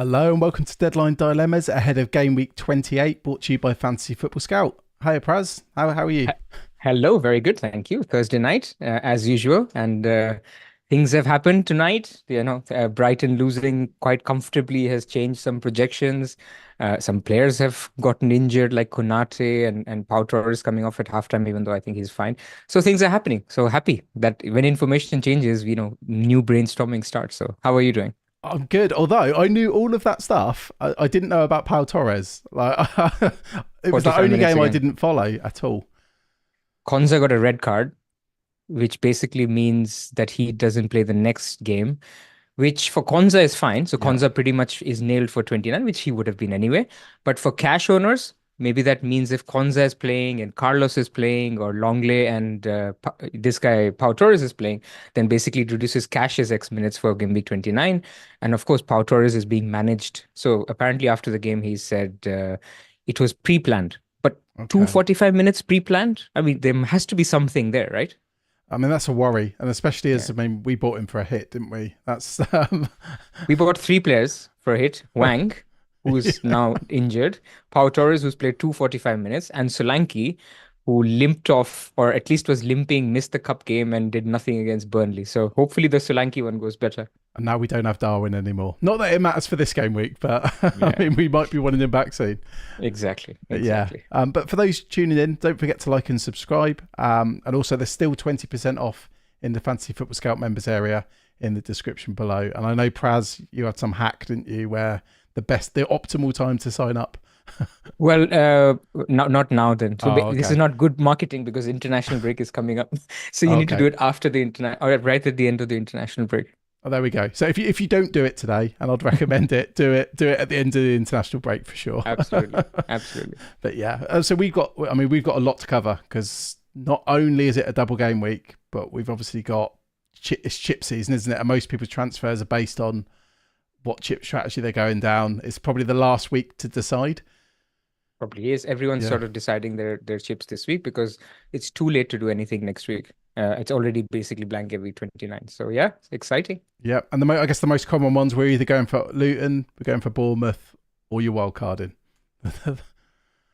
Hello and welcome to Deadline Dilemmas ahead of Game Week 28, brought to you by Fantasy Football Scout. Hi, Pras. How are you? Hello, very good, thank you. Thursday night, as usual, and things have happened tonight. Brighton losing quite comfortably has changed some projections. Some players have gotten injured, like Konate and Pau Torres coming off at halftime, even though I think he's fine. So things are happening. So happy that when information changes, new brainstorming starts. So how are you doing? I'm good, although I knew all of that stuff. I didn't know about Pau Torres. It was the 45 only minutes game I again. didn't follow at all. Konza got a red card, which basically means that he doesn't play the next game, which for Konza is fine. So Yeah. Konza pretty much is nailed for 29, which he would have been anyway. But for cash owners, maybe that means if Konza is playing and Carlos is playing or Longley and this guy Pau Torres is playing, then basically it reduces cash's X minutes for game week 29. And of course, Pau Torres is being managed. So apparently after the game, he said it was pre-planned. But Okay. 245 minutes pre-planned? I mean, there has to be something there, right? I mean, that's a worry. And especially Yeah. we bought him for a hit, didn't we? That's, We bought three players for a hit. Wang, who's yeah. now injured, Pau Torres, who's played 245 minutes, and Solanke, who limped off, or at least was limping, missed the cup game and did nothing against Burnley. So hopefully the Solanke one goes better. And now we don't have Darwin anymore. Not that it matters for this game week, but I Yeah, mean, we might be wanting him back soon. exactly. But yeah. Exactly. But for those tuning in, don't forget to like and subscribe. And also, there's still 20% off in the Fantasy Football Scout members area in the description below. And I know, Praz, you had some hack, didn't you, where the optimal time to sign up. Well, not now then. So Oh, this is okay. not good marketing because international break is coming up. So you Oh, need to okay. do it after the internet or right at the end of the international break. Oh, there we go. So if you don't do it today, and I'd recommend it, do it at the end of the international break for sure. Absolutely. Absolutely. But yeah, so we've got a lot to cover because not only is it a double game week, but we've obviously got it's chip season, isn't it? And most people's transfers are based on what chip strategy they're going down. It's probably the last week to decide. Probably is. Everyone's Yeah, sort of deciding their chips this week because it's too late to do anything next week. It's already basically blank every 29. So yeah, it's exciting. yeah. And I guess the most common ones we're either going for Luton, we're going for Bournemouth, or you're wild carding.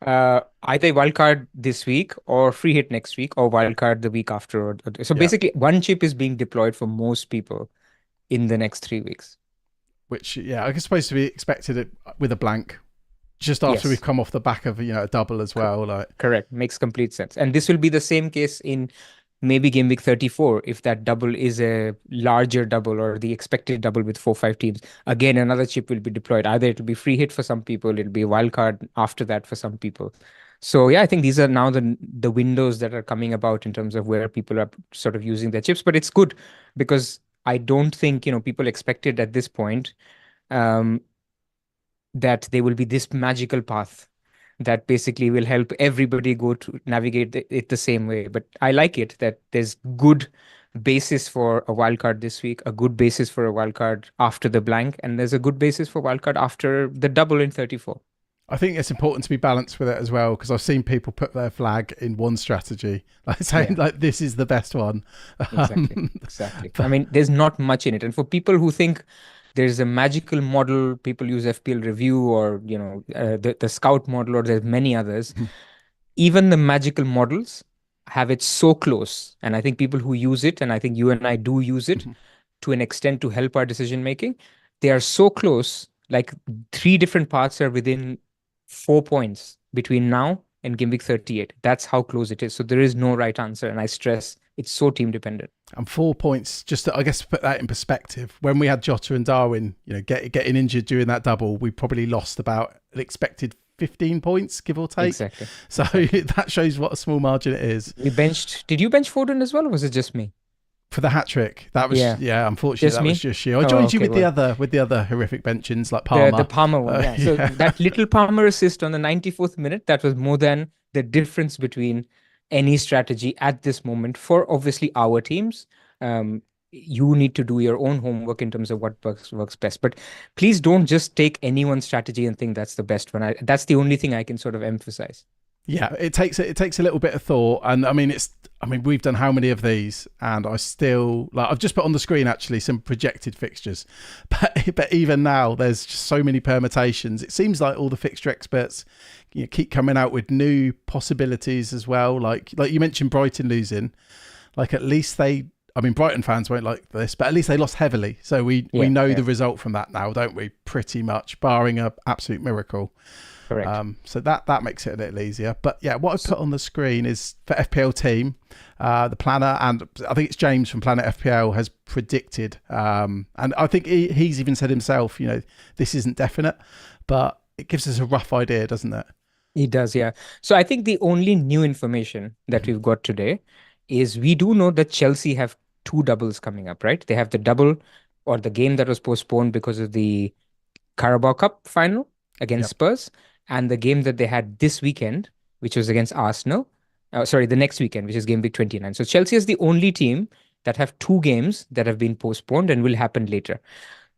Either wildcard this week or free hit next week or wildcard the week after. So Yeah, basically, one chip is being deployed for most people in the next 3 weeks. which I guess supposed to be expected with a blank just after we've Yes, come off the back of a double as c- well. Like, correct. Makes complete sense. And this will be the same case in maybe game week 34 if that double is a larger double or the expected double with 4 5 teams. Again, another chip will be deployed. Either it'll be free hit for some people, it'll be a wild card after that for some people. So yeah, I think these are now the windows that are coming about in terms of where people are sort of using their chips. But it's good because I don't think people expected at this point um, that there will be this magical path that basically will help everybody go to navigate it the same way. But I like it that there's good basis for a wildcard this week, a good basis for a wildcard after the blank, and there's a good basis for wildcard after the double in 34. I think it's important to be balanced with it as well because I've seen people put their flag in one strategy, like saying Yeah, like this is the best one. exactly. Um, Exactly. I but mean, there's not much in it. And for people who think there's a magical model, people use FPL review or, the scout model, or there's many others. Even the magical models have it so close. And I think people who use it, and I think you and I do use it to an extent to help our decision making, they are so close. Like three different parts are within 4 points between now and game week 38. That's how close it is. So there is no right answer. And I stress it's so team dependent. and 4 points, just to, I guess to put that in perspective, when we had Jota and Darwin, getting injured during that double, we probably lost about an expected 15 points, give or take. Exactly. So Exactly. that shows what a small margin it is. Did you bench Foden as well, or was it just me? For the hat trick, that was Yeah, unfortunately just that was me. just you. I Oh, joined you okay. with the Well, other horrific benchings like the Palmer. Palmer one, yeah. So Yeah. that little Palmer assist on the 94th minute, that was more than the difference between any strategy at this moment for obviously our teams. Um, you need to do your own homework in terms of what works best. But please don't just take anyone's strategy and think that's the best one. That's the only thing I can sort of emphasize. Yeah, it takes a little bit of thought, and I mean we've done how many of these, and I still I've just put on the screen actually some projected fixtures, but even now there's just so many permutations. It seems like all the fixture experts keep coming out with new possibilities as well. Like you mentioned, Brighton losing, like at least Brighton fans won't like this, but at least they lost heavily, so we know the result from that now, don't we? Pretty much, barring a absolute miracle. Correct. So that makes it a little easier. But yeah, what I've put on the screen is for FPL team, the planner, and I think it's James from Planet FPL has predicted, and I think he's even said himself, this isn't definite, but it gives us a rough idea, doesn't it? It does, yeah. So I think the only new information that we've got today is we do know that Chelsea have two doubles coming up, right? They have the double or the game that was postponed because of the Carabao Cup final against Spurs, and the game that they had this weekend, which was against Arsenal. The next weekend, which is game week 29. So Chelsea is the only team that have two games that have been postponed and will happen later,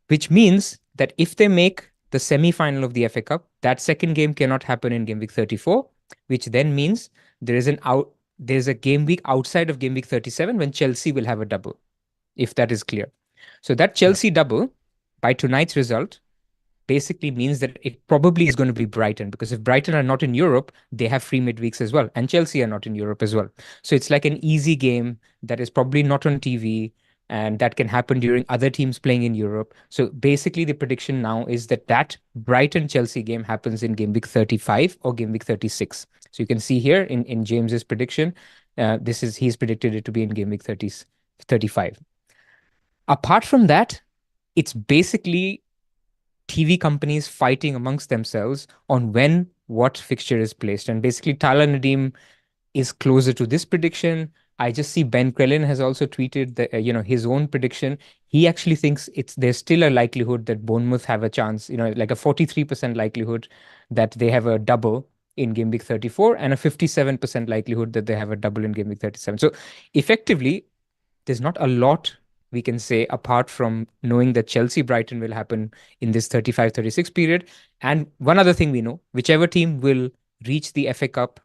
which means that if they make the semi-final of the FA Cup, that second game cannot happen in game week 34, which then means there's a game week outside of game week 37 when Chelsea will have a double, if that is clear. So that Chelsea double, by tonight's result, basically means that it probably is going to be Brighton, because if Brighton are not in Europe, they have free midweeks as well, and Chelsea are not in Europe as well. So it's like an easy game that is probably not on TV, and that can happen during other teams playing in Europe. So basically the prediction now is that Brighton-Chelsea game happens in game week 35 or game week 36. So you can see here in James's prediction, he's predicted it to be in game week 35. Apart from that, it's basically TV companies fighting amongst themselves on when what fixture is placed. And basically Tyler Nadeem is closer to this prediction. I just see Ben Crellin has also tweeted his own prediction. He actually thinks there's still a likelihood that Bournemouth have a chance, like a 43% likelihood that they have a double in game week 34 and a 57% likelihood that they have a double in game week 37. So effectively, there's not a lot we can say apart from knowing that Chelsea Brighton will happen in this 35-36 period. And one other thing we know, whichever team will reach the FA Cup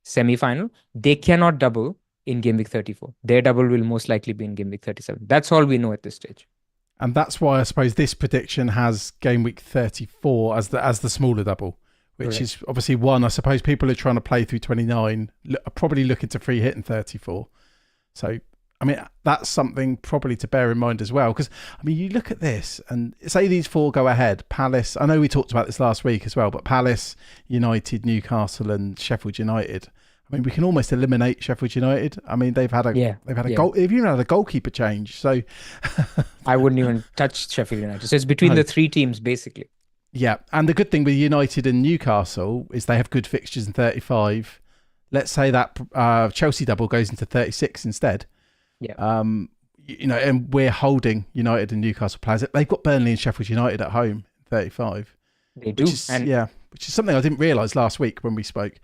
semi-final, they cannot double in game week 34. Their double will most likely be in game week 37. That's all we know at this stage. And that's why I suppose this prediction has game week 34 as the smaller double, which is obviously one. I suppose people are trying to play through 29 are probably looking to free hit in 34. So I mean, that's something probably to bear in mind as well. Because, I mean, you look at this and say these four go ahead. Palace, I know we talked about this last week as well, but Palace, United, Newcastle and Sheffield United. I mean, we can almost eliminate Sheffield United. I mean, they've even had a goalkeeper change. So I wouldn't even touch Sheffield United. So it's between the three teams, basically. Yeah. And the good thing with United and Newcastle is they have good fixtures in 35. Let's say that Chelsea double goes into 36 instead. Yeah. And we're holding United and Newcastle players. They've got Burnley and Sheffield United at home, 35. They do. Which is something I didn't realise last week when we spoke.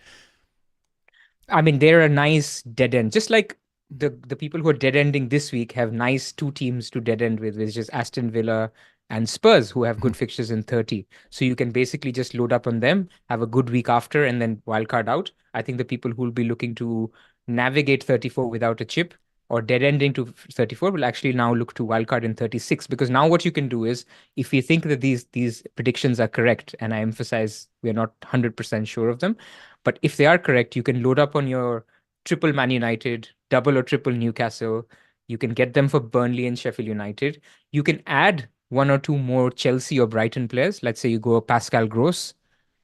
I mean, they're a nice dead end. Just like the people who are dead ending this week have nice two teams to dead end with, which is Aston Villa and Spurs, who have good fixtures in 30. So you can basically just load up on them, have a good week after, and then wildcard out. I think the people who will be looking to navigate 34 without a chip or dead ending to 34 will actually now look to wildcard in 36, because now what you can do is, if you think that these predictions are correct, and I emphasize we're not 100% sure of them, but if they are correct, you can load up on your triple Man United, double or triple Newcastle. You can get them for Burnley and Sheffield United. You can add one or two more Chelsea or Brighton players. Let's say you go Pascal Gross.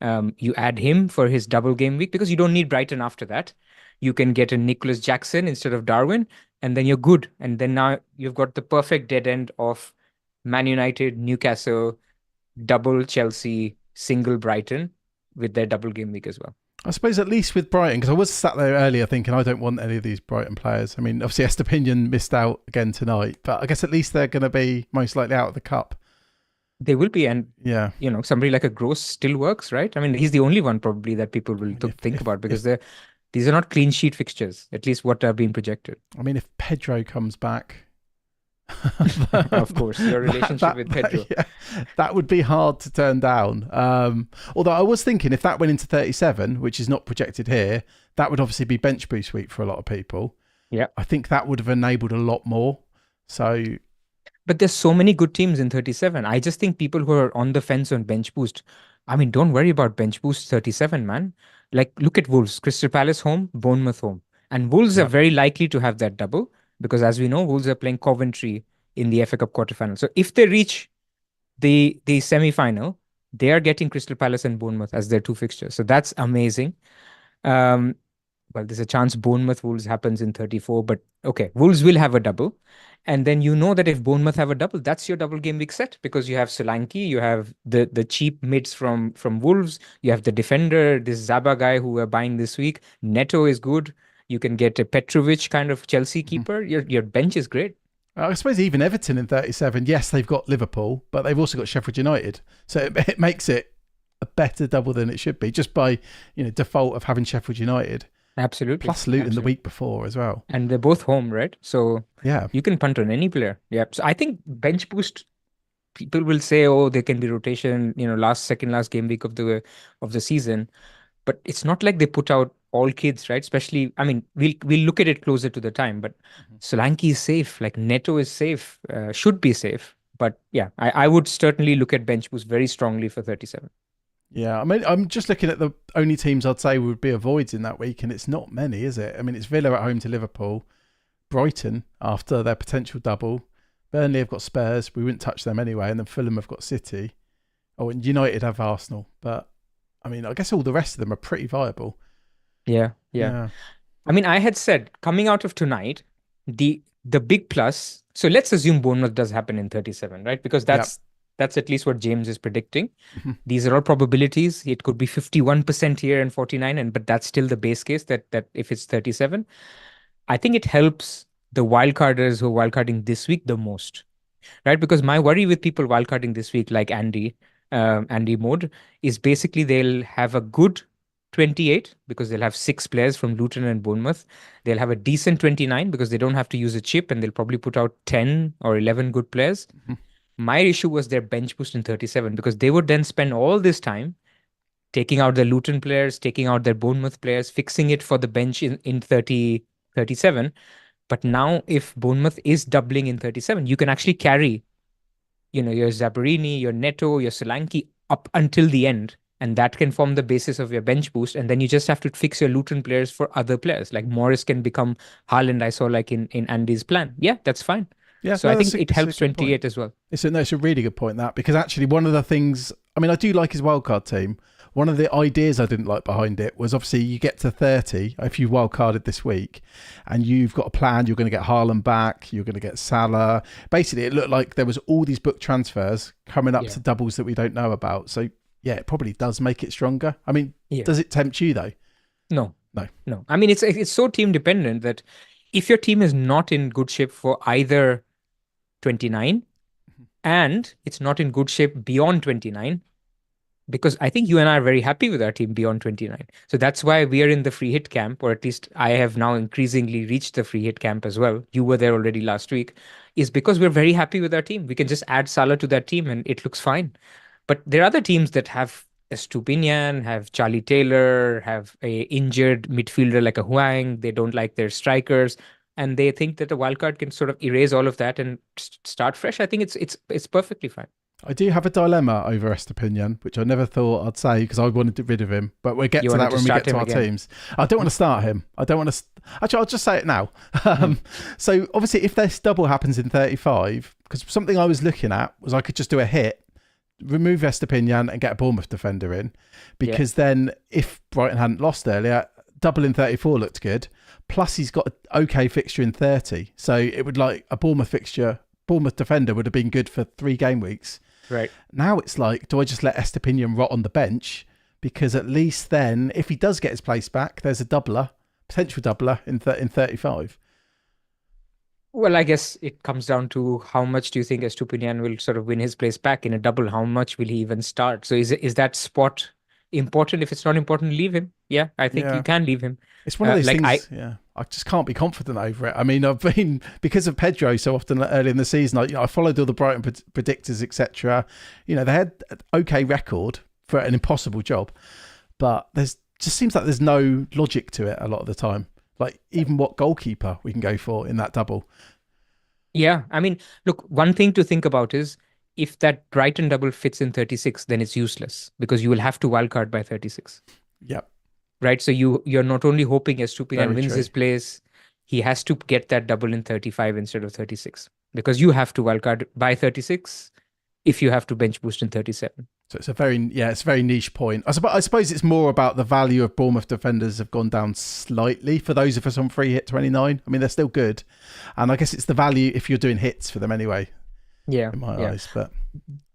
You add him for his double game week, because you don't need Brighton after that. You can get a Nicholas Jackson instead of Darwin, and then you're good. And then now you've got the perfect dead end of Man United, Newcastle, double Chelsea, single Brighton with their double game week as well. I suppose at least with Brighton, because I was sat there earlier thinking I don't want any of these Brighton players. I mean, obviously Estepinian missed out again tonight, but I guess at least they're going to be most likely out of the cup. They will be, and somebody like a Gross still works, right? I mean, he's the only one probably that people will think about, because these are not clean sheet fixtures, at least what are being projected. I mean, if Pedro comes back, Of course, your relationship with Pedro. Yeah, that would be hard to turn down. Although I was thinking if that went into 37, which is not projected here, that would obviously be bench boost week for a lot of people. Yeah. I think that would have enabled a lot more. So, But there's so many good teams in 37. I just think people who are on the fence on bench boost, I mean, don't worry about bench boost 37, man. Like, look at Wolves, Crystal Palace home, Bournemouth home. And Wolves are yeah. very likely to have that double because, as we know, Wolves are playing Coventry in the FA Cup quarterfinal. So if they reach the semi-final, they are getting Crystal Palace and Bournemouth as their two fixtures. So that's amazing. Um, well, there's a chance Bournemouth Wolves happens in 34, but okay, Wolves will have a double. And then you know that if Bournemouth have a double, that's your double game week set because you have Solanke, you have the cheap mids from Wolves, you have the defender, this Zaba guy who we're buying this week. Neto is good. You can get a Petrovic kind of Chelsea Mhm. keeper. Your bench is great. I suppose even Everton in 37, yes, they've got Liverpool, but they've also got Sheffield United. So it makes it a better double than it should be just by, default of having Sheffield United. Absolutely. Plus Luton the Absolutely. week before as well. And they're both home, right? So Yeah. you can punt on any player. Yeah. So I think bench boost, people will say, oh, there can be rotation, last game week of the season. But it's not like they put out all kids, right? Especially, I mean, we'll look at it closer to the time, but Mhm. Solanke is safe, like Neto is safe, should be safe. But yeah, I would certainly look at bench boost very strongly for 37. Yeah, I mean, I'm just looking at the only teams I'd say would be avoids in that week, and it's not many, is it? I mean, it's Villa at home to Liverpool, Brighton after their potential double, Burnley have got Spurs, we wouldn't touch them anyway, and then Fulham have got City. Oh, and United have Arsenal, but I mean, I guess all the rest of them are pretty viable. Yeah, yeah. Yeah, I mean, I had said coming out of tonight, the big plus. So let's assume Bournemouth does happen in 37, right? Because yeah, that's at least what James is predicting. Mhm. These are all probabilities. It could be 51% here and 49, but that's still the base case that if it's 37, I think it helps the wildcarders who are wildcarding this week the most, right? Because my worry with people wildcarding this week, like Andy Mode, is basically they'll have a good 28 because they'll have six players from Luton and Bournemouth. They'll have a decent 29 because they don't have to use a chip and they'll probably put out 10 or 11 good players. Mhm. My issue was their bench boost in 37 because they would then spend all this time taking out their Luton players, taking out their Bournemouth players, fixing it for the bench in 37. But now, if Bournemouth is doubling in 37, you can actually carry, your Zabarini, your Neto, your Solanke up until the end. And that can form the basis of your bench boost. And then you just have to fix your Luton players for other players. Like Morris can become Haaland, I saw like in Andy's plan. Yeah, that's fine. Yeah. So No, I that's think a, it it's a helps good point. 28 as well. It's a really good point, that, because actually one of the things, I mean, I do like his wildcard team. One of the ideas I didn't like behind it was obviously you get to 30 if you wildcarded this week and you've got a plan, you're going to get Haaland back, you're going to get Salah. Basically, it looked like there was all these book transfers coming up Yeah. to doubles that we don't know about. So, yeah, it probably does make it stronger. I mean, Yeah. does it tempt you, though? No. No. No. I mean, it's so team dependent that if your team is not in good shape for either 29 and it's not in good shape beyond 29, because I think you and I are very happy with our team beyond 29. So that's why we are in the free hit camp, or at least I have now increasingly reached the free hit camp as well. You were there already last week, is because we're very happy with our team. We can just add Salah to that team and it looks fine. But there are other teams that have a Stupinian, have Charlie Taylor, have a injured midfielder like a Huang. They don't like their strikers. And they think that a wildcard can sort of erase all of that and start fresh. I think it's perfectly fine. I do have a dilemma over Estepinian, which I never thought I'd say because I wanted to get rid of him. But we'll get You to wanted that to when we start get to him our again. teams. I don't want to start him. I don't want to. Actually, I'll just say it now. So obviously, if this double happens in 35, because something I was looking at was I could just do a hit, remove Estepinian and get a Bournemouth defender in, because then if Brighton hadn't lost earlier, double in 34 looked good. Plus, he's got an okay fixture in 30, so it would like a Bournemouth defender would have been good for 3 game weeks. Right. Now it's like, do I just let Estepinian rot on the bench? Because at least then, if he does get his place back, there's a potential doubler in 35. Well, I guess it comes down to how much do you think Estupinian will sort of win his place back in a double? How much will he even start? So is that spot important? If it's not important, leave him. Yeah, I think Yeah. you can leave him. It's one of those Like things. Yeah. I just can't be confident over it. I mean, I've been, because of Pedro so often early in the season, I followed all the Brighton predictors, etc. They had an okay record for an impossible job, but there's just seems like there's no logic to it a lot of the time. Like even what goalkeeper we can go for in that double. Yeah, I mean, look, one thing to think about is if that Brighton double fits in 36, then it's useless because you will have to wildcard by 36. Yep. Right. So you're not only hoping Estupiñán wins True. his place, he has to get that double in 35 instead of 36 because you have to wildcard by 36 if you have to bench boost in 37. So it's a very niche point. I suppose it's more about the value of Bournemouth defenders have gone down slightly for those of us on free hit 29. I mean, they're still good. And I guess it's the value if you're doing hits for them anyway. Yeah. In my eyes.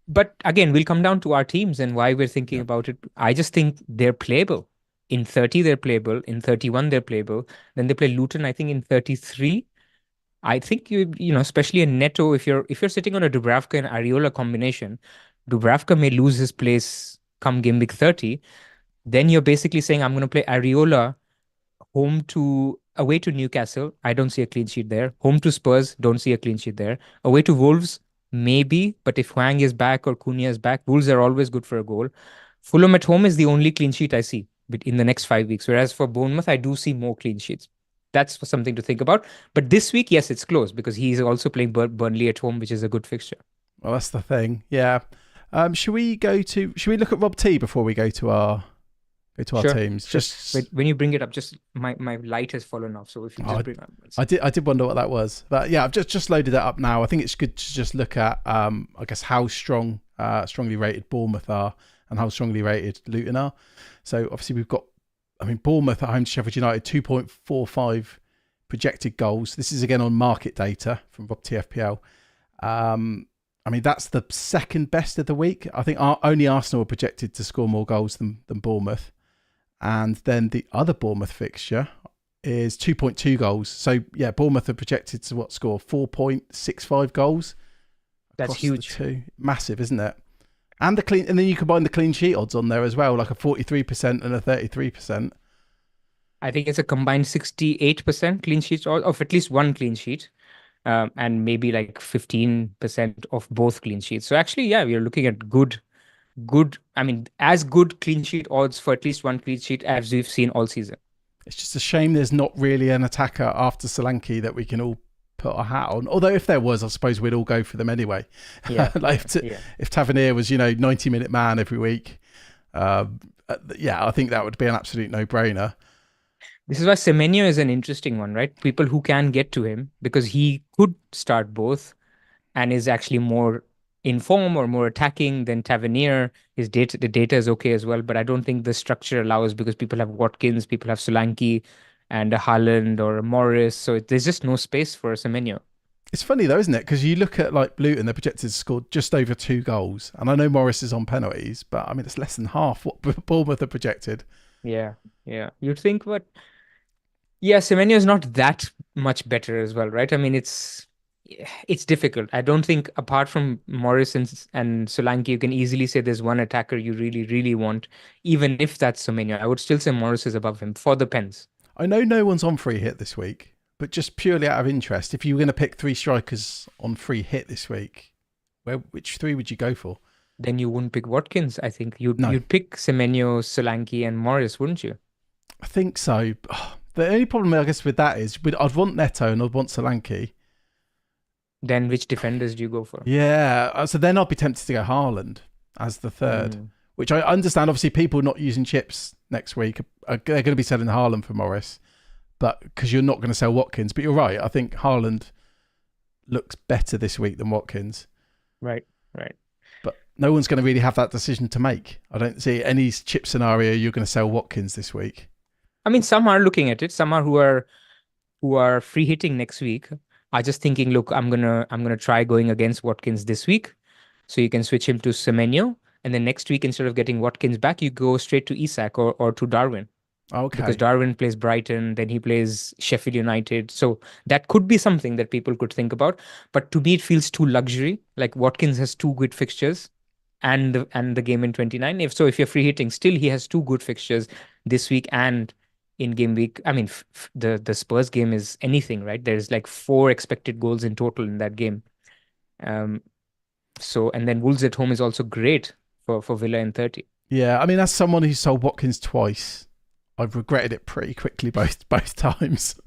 But again, we'll come down to our teams and why we're thinking about it. I just think they're playable. In 30, they're playable. In 31, they're playable. Then they play Luton, I think, in 33. I think especially in Neto, if you're sitting on a Dubravka and Areola combination, Dubravka may lose his place come game week 30. Then you're basically saying, I'm going to play Areola away to Newcastle. I don't see a clean sheet there. Home to Spurs, don't see a clean sheet there. Away to Wolves, maybe. But if Hwang is back or Cunha is back, Wolves are always good for a goal. Fulham at home is the only clean sheet I see in the next 5 weeks. Whereas for Bournemouth, I do see more clean sheets. That's something to think about. But this week, yes, it's close because he's also playing Burnley at home, which is a good fixture. Well, that's the thing. Yeah. Should we look at Rob T before we go to our teams? Sure. Wait, when you bring it up, just my light has fallen off. So if you just bring it up. I did wonder what that was. But yeah, I've just loaded that up now. I think it's good to just look at I guess how strongly rated Bournemouth are and how strongly rated Luton are. So obviously we've got Bournemouth at home to Sheffield United, 2.45 projected goals. This is again on market data from Rob T FPL. That's the second best of the week. I think only Arsenal are projected to score more goals than Bournemouth. And then the other Bournemouth fixture is 2.2 goals. So, yeah, Bournemouth are projected to score 4.65 goals. That's huge. Massive, isn't it? And then you combine the clean sheet odds on there as well, like a 43% and a 33%. I think it's a combined 68% clean sheets of at least one clean sheet. And maybe like 15% of both clean sheets. So actually, yeah, we are looking at good, as good clean sheet odds for at least one clean sheet as we've seen all season. It's just a shame there's not really an attacker after Solanke that we can all put our hat on. Although if there was, I suppose we'd all go for them anyway. Yeah. If Tavernier was, 90-minute man every week, I think that would be an absolute no-brainer. This is why Semenyo is an interesting one, right? People who can get to him because he could start both and is actually more in form or more attacking than Tavernier. The data is okay as well, but I don't think the structure allows because people have Watkins, people have Solanke and a Haaland or a Morris. So there's just no space for Semenyo. It's funny though, isn't it? Because you look at like Luton, they're projected to score just over 2 goals. And I know Morris is on penalties, but it's less than half what Bournemouth are projected. Yeah. You'd think, but yeah, Semenyo is not that much better as well, right? It's difficult. I don't think apart from Morris and Solanke, you can easily say there's one attacker you really, really want, even if that's Semenyo. I would still say Morris is above him for the pens. I know no one's on free hit this week, but just purely out of interest, if you were going to pick 3 strikers on free hit this week, which 3 would you go for? Then you wouldn't pick Watkins, I think. You'd pick Semenyo, Solanke and Morris, wouldn't you? I think so. The only problem, I guess, with that is I'd want Neto and I'd want Solanke. Then which defenders do you go for? Yeah, so then I'd be tempted to go Haaland as the third, which I understand. Obviously, people not using chips next week, they're going to be selling Haaland for Morris, but because you're not going to sell Watkins. But you're right. I think Haaland looks better this week than Watkins. Right. But no one's going to really have that decision to make. I don't see any chip scenario you're going to sell Watkins this week. Some are looking at it. Some are who are free hitting next week are just thinking, look, I'm gonna try going against Watkins this week, so you can switch him to Semenyo, and then next week instead of getting Watkins back, you go straight to Isak or to Darwin. Okay. Because Darwin plays Brighton, then he plays Sheffield United, so that could be something that people could think about. But to me, it feels too luxury. Like Watkins has 2 good fixtures, and the game in 29. If you're free hitting, still he has 2 good fixtures this week and in game week. I mean, the Spurs game is anything, right? There's like 4 expected goals in total in that game. Um, so and then Wolves at home is also great for Villa in 30. Yeah, I mean, as someone who sold Watkins twice, I've regretted it pretty quickly both times.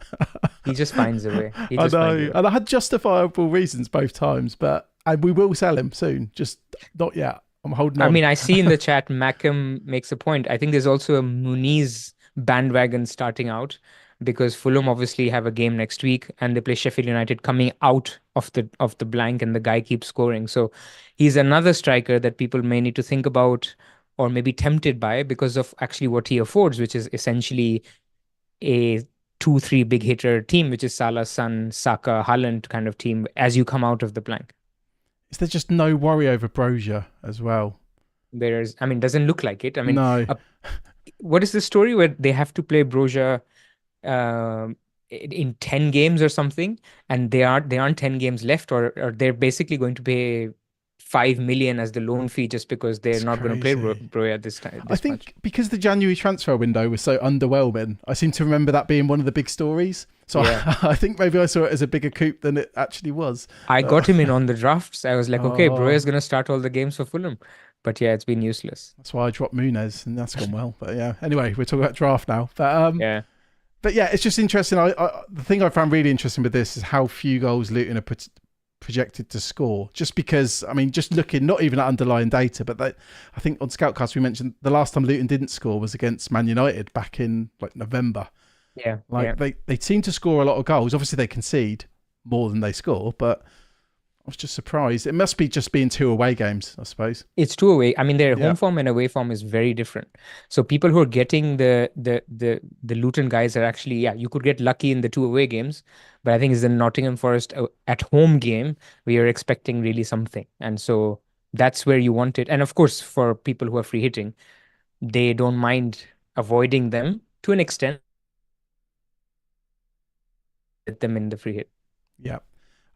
He just finds a way. He I just finds a know, way. and I had justifiable reasons both times, but and we will sell him soon. Just not yet. I'm holding I on. mean, I see in the chat, Macam makes a point. I think there's also a Muniz bandwagon starting out because Fulham obviously have a game next week and they play Sheffield United coming out of the blank and the guy keeps scoring. So he's another striker that people may need to think about or maybe tempted by because of actually what he affords, which is essentially a 2-3 big hitter team, which is Salah, Son, Saka, Haaland kind of team as you come out of the blank. Is there just no worry over Brozier as well? I mean, doesn't look like it. I mean, No. what is the story where they have to play Broja in 10 games or something, and they aren't 10 games left, or they're basically going to pay 5 million as the loan fee just because they're It's not going to play crazy. Broja this time I this much. think because the January transfer window was so underwhelming, I seem to remember that being one of the big stories. So Yeah. I think maybe I saw it as a bigger coup than it actually was. I got him in on the drafts. I was like, okay, Oh, Broja's going to start all the games for Fulham. But yeah, it's been useless. that's why I dropped Munez, and that's gone well. But yeah, anyway, we're talking about draft now. Yeah. But yeah, it's just interesting. The thing I found really interesting with this is how few goals Luton are projected to score. Just because, I mean, just looking not even at underlying data, but I think on Scoutcast we mentioned the last time Luton didn't score was against Man United back in like November. Yeah. Like Yeah. they seem to score a lot of goals. Obviously they concede more than they score, but I was just surprised. It must be just being 2 away games, I suppose. It's 2 away. I mean, their Yeah. home form and away form is very different. So people who are getting the Luton guys are actually, yeah, you could get lucky in the 2 away games, but I think it's the Nottingham Forest at home game where you're expecting really something. And so that's where you want it. And of course, for people who are free hitting, they don't mind avoiding them to an extent, get them in the free hit. Yeah.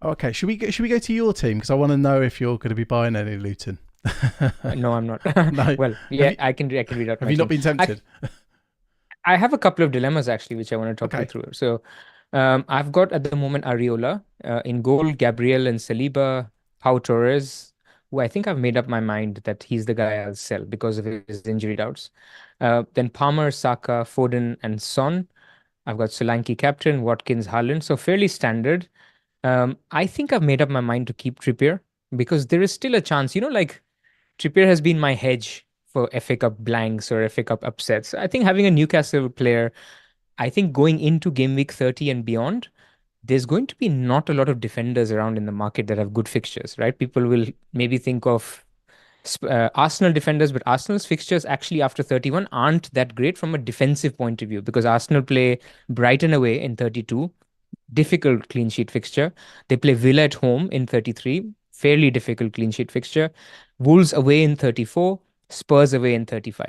Okay. Should we go to your team because I want to know if you're going to be buying any Luton. No, I'm not. No. Well, yeah, I can read out Have my you not team. been tempted? I have a couple of dilemmas actually, which I want to talk you Okay. through. So, I've got at the moment Areola in goal, Gabriel and Saliba, Pau Torres, who I think I've made up my mind that he's the guy I'll sell because of his injury doubts. Then Palmer, Saka, Foden, and Son. I've got Solanke captain, Watkins, Haaland. So fairly standard. I think I've made up my mind to keep Trippier because there is still a chance. Like Trippier has been my hedge for FA Cup blanks or FA Cup upsets. I think having a Newcastle player, I think going into game week 30 and beyond, there's going to be not a lot of defenders around in the market that have good fixtures, right? People will maybe think of Arsenal defenders, but Arsenal's fixtures actually after 31 aren't that great from a defensive point of view because Arsenal play Brighton away in 32, difficult clean sheet fixture. They play Villa at home in 33, fairly difficult clean sheet fixture. Wolves away in 34, Spurs away in 35.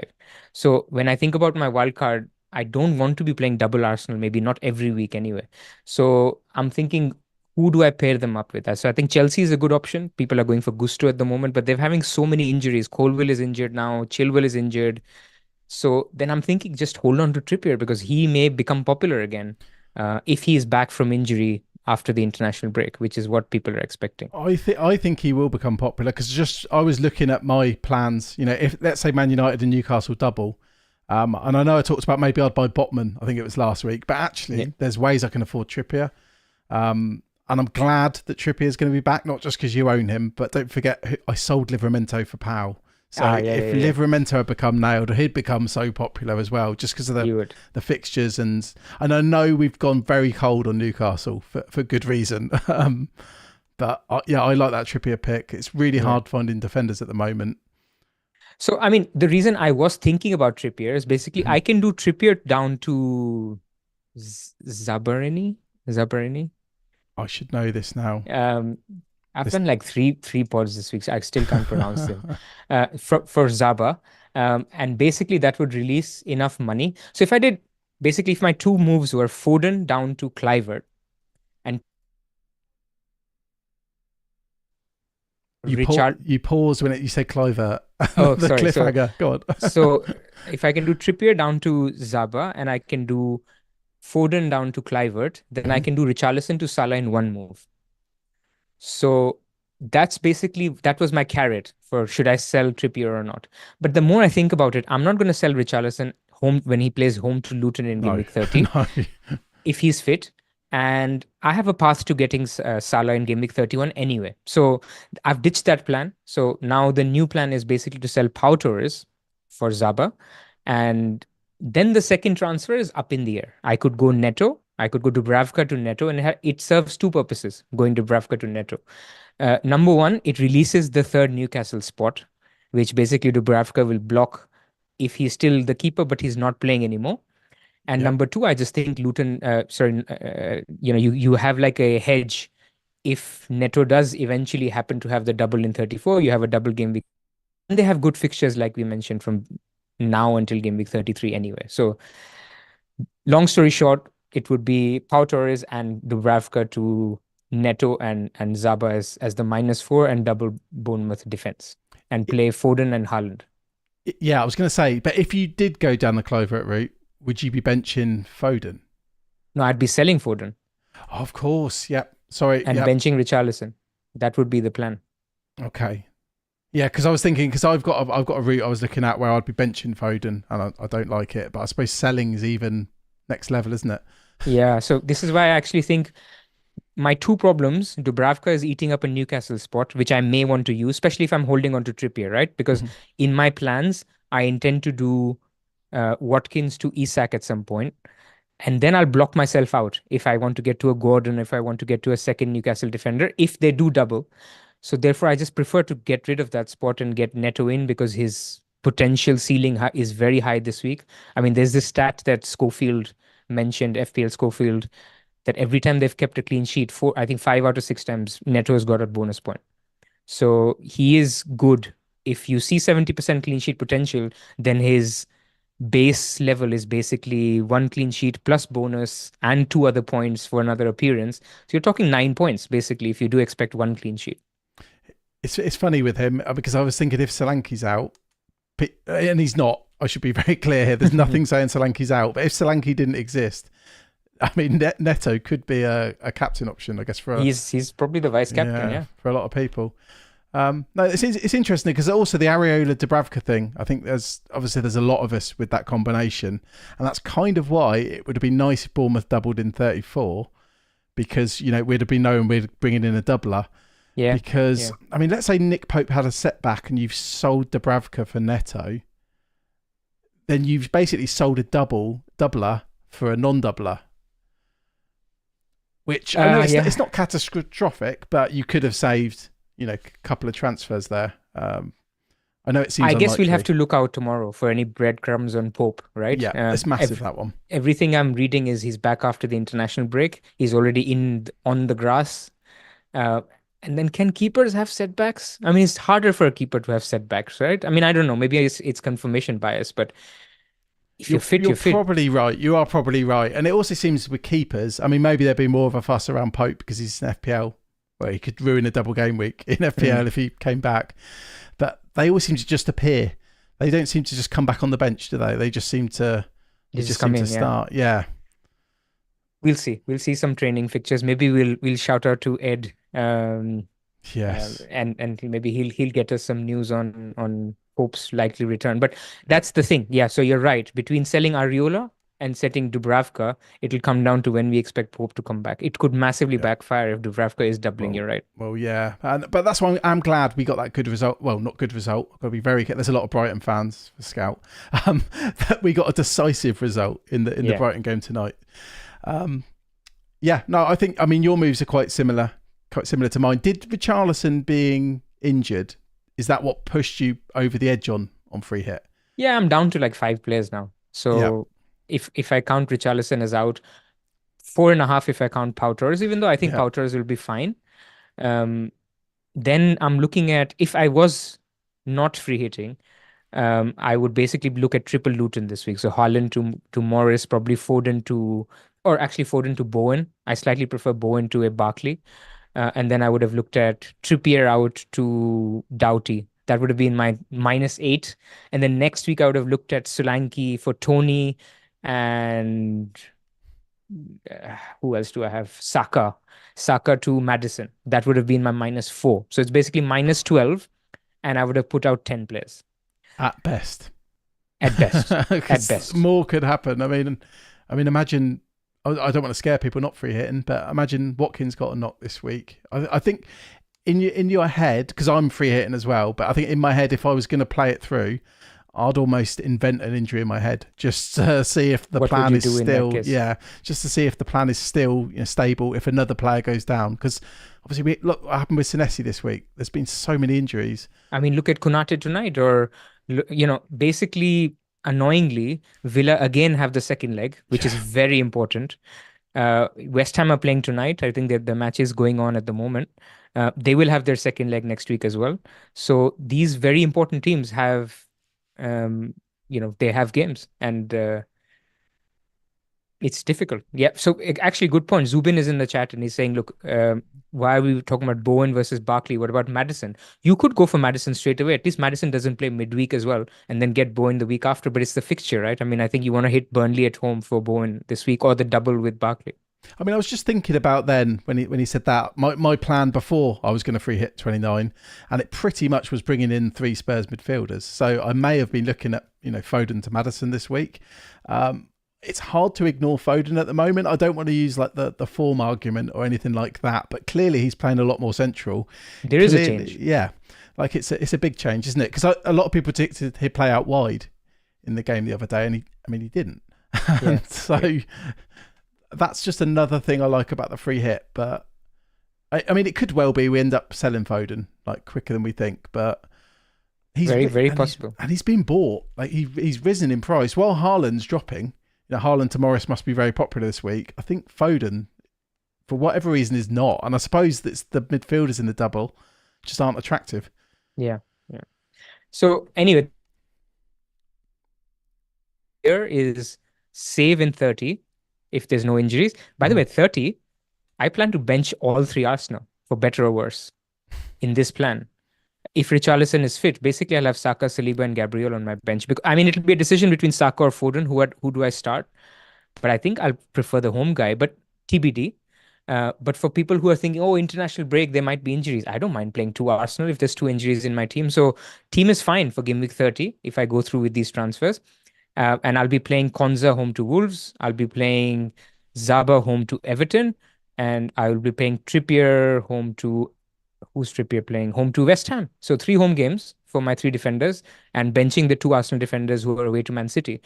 So when I think about my wild card, I don't want to be playing double Arsenal, maybe not every week anyway. So I'm thinking, who do I pair them up with? So I think Chelsea is a good option. People are going for Gusto at the moment, but they're having so many injuries. Colwill is injured now, Chilwell is injured. So then I'm thinking just hold on to Trippier because he may become popular again if he is back from injury after the international break, which is what people are expecting. I think he will become popular because just I was looking at my plans. If let's say Man United and Newcastle double, and I know I talked about maybe I'd buy Botman. I think it was last week, but Yeah. actually there's ways I can afford Trippier. And I'm glad that Trippier is going to be back, not just because you own him, but don't forget I sold Livramento for Powell. So Yeah, if yeah, yeah. Livramento had become nailed, he'd become so popular as well, just because of You would. the fixtures. And I know we've gone very cold on Newcastle for good reason. But I like that Trippier pick. It's really Yeah. hard finding defenders at the moment. So, I mean, the reason I was thinking about Trippier is basically I can do Trippier down to Zabarini. Zabarini. I should know this now. Um, I've This... done like three pods this week, so I still can't pronounce them. For Zaba, and basically that would release enough money. So if my two moves were Foden down to Clivert, and Richard. you pause when you say Clivert. Oh, The sorry. cliffhanger. Go on. So if I can do Trippier down to Zaba and I can do Foden down to Clivert, then I Mhm. can do Richarlison to Salah in one move. So that was my carrot for should I sell Trippier or not. But the more I think about it, I'm not going to sell Richarlison home when he plays home to Luton in game No, week 30 no. if he's fit. And I have a path to getting Salah in game week 31 anyway. So I've ditched that plan. So now the new plan is basically to sell Pau Torres for Zaba. And then the second transfer is up in the air. I could go Neto. I could go Dubravka to Neto, and it serves two purposes going Dubravka to Neto. Number one, it releases the third Newcastle spot, which basically Dubravka will block if he's still the keeper, but he's not playing anymore. And Yep. number two, I just think Luton, you have like a hedge. If Neto does eventually happen to have the double in 34, you have a double game week. And they have good fixtures, like we mentioned, from now until game week 33 anyway. So, long story short, it would be Pau Torres and Dubravka to Neto and Zaba as the -4 and double Bournemouth defense and play Foden and Haaland. Yeah, I was going to say, but if you did go down the Clivert route, would you be benching Foden? No, I'd be selling Foden. Oh, of course. Yep. Sorry. And yep. benching Richarlison. That would be the plan. Okay. Yeah, because I was thinking, because I've got a route I was looking at where I'd be benching Foden, and I don't like it, but I suppose selling is even next level, isn't it? Yeah, so this is why I actually think my two problems, Dubravka is eating up a Newcastle spot, which I may want to use, especially if I'm holding on to Trippier, right? Because in my plans, I intend to do Watkins to Isak at some point, and then I'll block myself out if I want to get to a Gordon, if I want to get to a second Newcastle defender, if they do double. So therefore, I just prefer to get rid of that spot and get Neto in because his potential ceiling is very high this week. I mean, there's this stat that Schofield mentioned, FPL Schofield, that every time they've kept a clean sheet, I think 5 out of 6 times, Neto has got a bonus point. So he is good. If you see 70% clean sheet potential, then his base level is basically one clean sheet plus bonus and two other points for another appearance. So you're talking 9 points basically if you do expect one clean sheet. It's funny with him because I was thinking if Solanke's out, and he's not, I should be very clear here. There's nothing saying Solanke's out, but if Solanke didn't exist, I mean, Neto could be a captain option, I guess. He's probably the vice captain, yeah. For a lot of people. No, it's interesting because also the Areola Dubravka thing. I think there's a lot of us with that combination, and that's kind of why it would have been nice if Bournemouth doubled in 34, because we'd have been knowing we're bringing in a doubler. Yeah. Because I mean, let's say Nick Pope had a setback and you've sold Dubravka for Neto, then you've basically sold a doubler for a non-doubler. Which I know it's not catastrophic, but you could have saved, a couple of transfers there. I know it seems. I guess unlikely. we'll have to look out tomorrow for any breadcrumbs on Pope, right? Yeah, it's massive that one. Everything I'm reading is he's back after the international break. He's already on the grass. And then can keepers have setbacks? I mean, it's harder for a keeper to have setbacks, right? I mean, I don't know. Maybe it's confirmation bias, but if you're fit, you're fit. Probably right. You are probably right. And it also seems with keepers, I mean, maybe there'd be more of a fuss around Pope because he's an FPL. Well, he could ruin a double game week in FPL if he came back. But they always seem to just appear. They don't seem to just come back on the bench, do they? They just seem to start. Yeah. We'll see. We'll see some training fixtures. Maybe we'll shout out to Ed. Yes. And maybe he'll get us some news on Pope's likely return. But that's the thing. Yeah, so you're right. Between selling Areola and setting Dubravka, it'll come down to when we expect Pope to come back. It could massively backfire if Dubravka is doubling, you're right. Well, yeah. But that's why I'm glad we got that good result. Well, not good result. I've got to be very careful. There's a lot of Brighton fans for Scout. That we got a decisive result in the Brighton game tonight. I mean, your moves are quite similar to mine. Did Richarlison being injured, is that what pushed you over the edge on free hit? Yeah, I'm down to like 5 players now. So if I count Richarlison as out, 4.5 if I count Pau Torres, even though I think Pau Torres will be fine. Then I'm looking at, if I was not free hitting, I would basically look at triple Luton this week. So Haaland to Morris, probably Foden to Bowen. I slightly prefer Bowen to a Barkley. And then I would have looked at Trippier out to Doughty. That would have been my -8. And then next week I would have looked at Solanke for Tony, and who else do I have? Saka to Madison. That would have been my -4. So it's basically -12, and I would have put out 10 players At best. at best. At 'Cause best. more could happen. Imagine. I don't want to scare people not free hitting, but imagine Watkins got a knock this week. I think in your head, because I'm free hitting as well, but I think in my head, if I was going to play it through, I'd almost invent an injury in my head just to see if the plan is still, just to see if the plan is still stable if another player goes down. Because obviously, look what happened with Senesi this week. There's been so many injuries. I mean, look at Konate tonight, or basically, annoyingly, Villa again have the second leg, which is very important. West Ham are playing tonight. I think that the match is going on at the moment. They will have their second leg next week as well. So these very important teams have, they have games, and it's difficult. Yeah. So actually, good point. Zubin is in the chat and he's saying, look, why are we talking about Bowen versus Barkley? What about Maddison? You could go for Maddison straight away. At least Maddison doesn't play midweek as well, and then get Bowen the week after. But it's the fixture, right? I mean, I think you want to hit Burnley at home for Bowen this week, or the double with Barkley. I mean, I was just thinking about then when he said that, my plan before I was going to free hit 29, and it pretty much was bringing in 3 Spurs midfielders. So I may have been looking at, Foden to Maddison this week. It's hard to ignore Foden at the moment. I don't want to use like the form argument or anything like that, but clearly he's playing a lot more central. There is a change. Yeah. Like it's a big change, isn't it? Because a lot of people predicted he'd play out wide in the game the other day, and he didn't. Yeah. So that's just another thing I like about the free hit. But I mean, it could well be we end up selling Foden like quicker than we think, but he's very possible. And he's been bought. Like he's risen in price while Haaland's dropping. Haaland to Morris must be very popular this week. I think Foden, for whatever reason, is not. And I suppose that's the midfielders in the double just aren't attractive. Yeah. So anyway, here is save in 30 if there's no injuries. By the way, 30, I plan to bench all 3 Arsenal for better or worse in this plan. If Richarlison is fit, basically I'll have Saka, Saliba, and Gabriel on my bench. Because I mean, it'll be a decision between Saka or Foden. Who do I start? But I think I'll prefer the home guy. But TBD. But for people who are thinking, international break, there might be injuries. I don't mind playing 2 Arsenal if there's 2 injuries in my team. So team is fine for game week 30 if I go through with these transfers. And I'll be playing Konza home to Wolves. I'll be playing Zaba home to Everton. And I will be playing Trippier home to... Who's Trippier playing? Home to West Ham. So 3 home games for my 3 defenders, and benching the 2 Arsenal defenders who are away to Man City.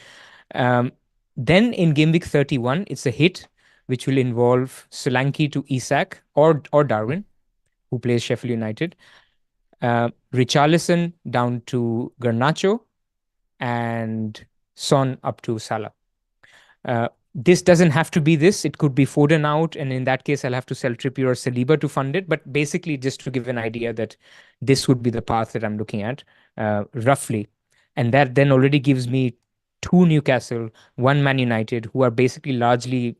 Then in game week 31, it's a hit, which will involve Solanke to Isak or Darwin, who plays Sheffield United. Richarlison down to Garnacho, and Son up to Salah. This doesn't have to be this. It could be Foden out, and in that case, I'll have to sell Trippier or Saliba to fund it. But basically, just to give an idea that this would be the path that I'm looking at, roughly. And that then already gives me 2 Newcastle, 1 Man United, who are basically largely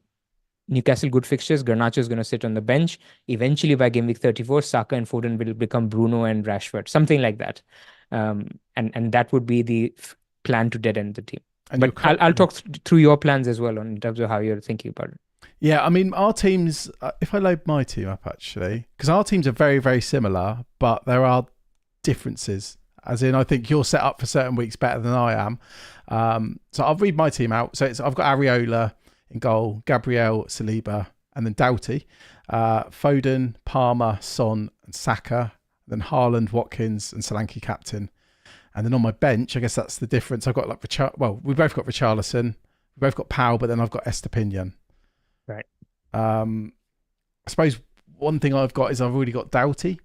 Newcastle good fixtures. Garnacho is going to sit on the bench. Eventually, by game week 34, Saka and Foden will become Bruno and Rashford, something like that. And that would be the plan to dead end the team. And but I'll talk through your plans as well in terms of how you're thinking about it. Yeah, I mean, our teams, if I load my team up actually, because our teams are very, very similar, but there are differences. As in, I think you're set up for certain weeks better than I am. So I'll read my team out. So I've got Areola in goal, Gabriel, Saliba, and then Doughty. Foden, Palmer, Son, and Saka. Then Haaland, Watkins, and Solanke captain. And then on my bench, I guess that's the difference. I've got we both got Richarlison, we both got Powell, but then I've got Estepinian. Right. I suppose one thing I've got is I've already got Doughty.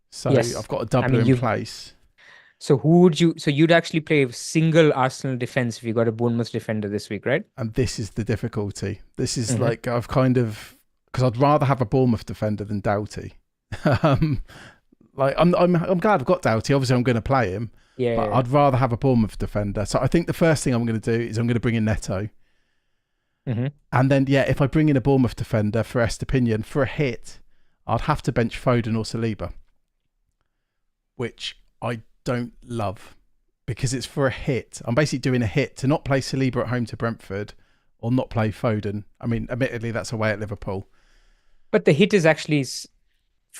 So yes. I've got a double in place. So you'd actually play a single Arsenal defense if you got a Bournemouth defender this week, right? And this is the difficulty. This is like, I've kind of, because I'd rather have a Bournemouth defender than Doughty. Like I'm glad I've got Doughty. Obviously I'm going to play him. Yeah, but I'd rather have a Bournemouth defender. So I think the first thing I'm going to do is I'm going to bring in Neto. And then, if I bring in a Bournemouth defender for Estepinian, for a hit, I'd have to bench Foden or Saliba, which I don't love because it's for a hit. I'm basically doing a hit to not play Saliba at home to Brentford or not play Foden. I mean, admittedly, that's away at Liverpool. But the hit is actually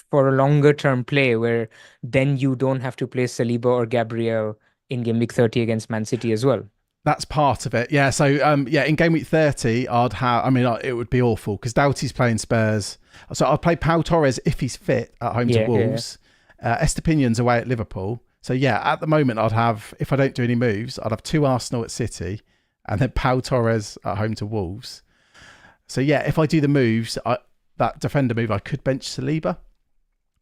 for a longer term play where then you don't have to play Saliba or Gabriel in game week 30 against Man City as well. That's part of it. Yeah. So, in game week 30, it would be awful because Doughty's playing Spurs. So I'd play Pau Torres if he's fit at home to Wolves. Estepinion's away at Liverpool. So, at the moment, I'd have, if I don't do any moves, I'd have 2 Arsenal at City and then Pau Torres at home to Wolves. So, if I do the moves, that defender move, I could bench Saliba.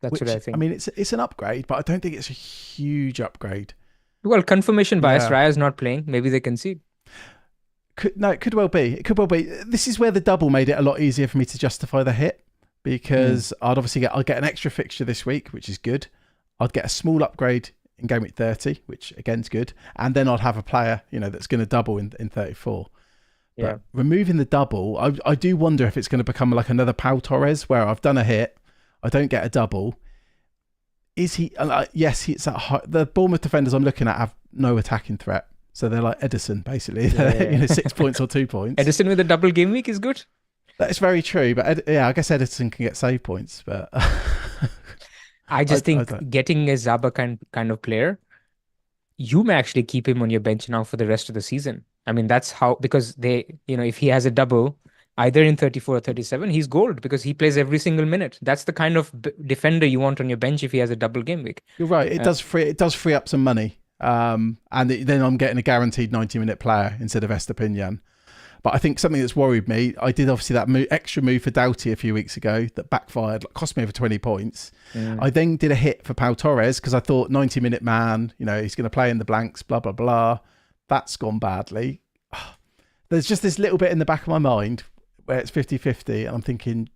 What I think. I mean, it's an upgrade, but I don't think it's a huge upgrade. Well, confirmation bias. Raya's not playing. Maybe they concede. It could well be. It could well be. This is where the double made it a lot easier for me to justify the hit because I'll get an extra fixture this week, which is good. I'd get a small upgrade in game week 30, which again is good, and then I'd have a player that's going to double in 34. But removing the double, I do wonder if it's going to become like another Pau Torres where I've done a hit, I don't get a double. Is he? Yes, it's at high. The Bournemouth defenders I'm looking at have no attacking threat, so they're like Edison basically. 6 points or 2 points. Edison with a double game week is good. That's very true, but I guess Edison can get save points, but I think getting a Zaba kind of player, you may actually keep him on your bench now for the rest of the season. I mean, that's how, because if he has a double, either in 34 or 37, he's gold because he plays every single minute. That's the kind of defender you want on your bench if he has a double game week. You're right. It does free up some money. And then I'm getting a guaranteed 90-minute player instead of Estepinian. But I think something that's worried me, I did obviously that extra move for Doughty a few weeks ago that backfired, cost me over 20 points. I then did a hit for Pau Torres because I thought 90-minute man, he's going to play in the blanks, blah, blah, blah. That's gone badly. There's just this little bit in the back of my mind where it's 50-50 and I'm thinking...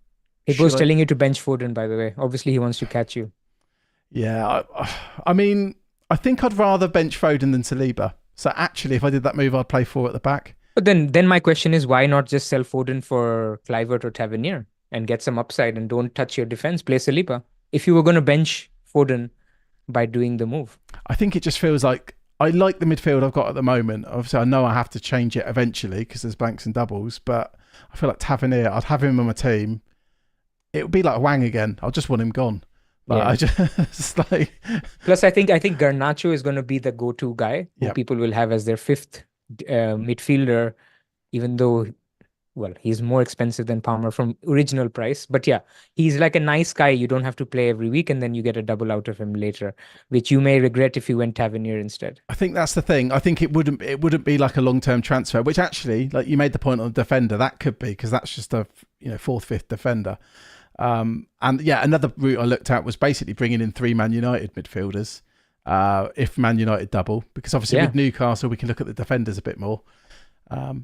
He was telling you to bench Foden, by the way. Obviously, he wants to catch you. Yeah, I mean, I think I'd rather bench Foden than Saliba. So actually, if I did that move, I'd play 4 at the back. But then my question is, why not just sell Foden for Kluivert or Tavernier and get some upside and don't touch your defense, play Saliba? If you were going to bench Foden by doing the move. I think it just feels like I like the midfield I've got at the moment. Obviously, I know I have to change it eventually because there's blanks and doubles, but I feel like Tavernier, I'd have him on my team. It would be like Wang again. I'll just want him gone. I just like... Plus, I think Garnacho is going to be the go-to guy who people will have as their 5th midfielder, even though, well, he's more expensive than Palmer from original price. But he's like a nice guy you don't have to play every week, and then you get a double out of him later, which you may regret if you went Tavernier instead. I think that's the thing. I think it wouldn't be like a long-term transfer, which actually, like you made the point on the defender, that could be because that's just a 4th, 5th defender. Another route I looked at was basically bringing in 3 Man United midfielders if Man United double, because obviously with Newcastle we can look at the defenders a bit more.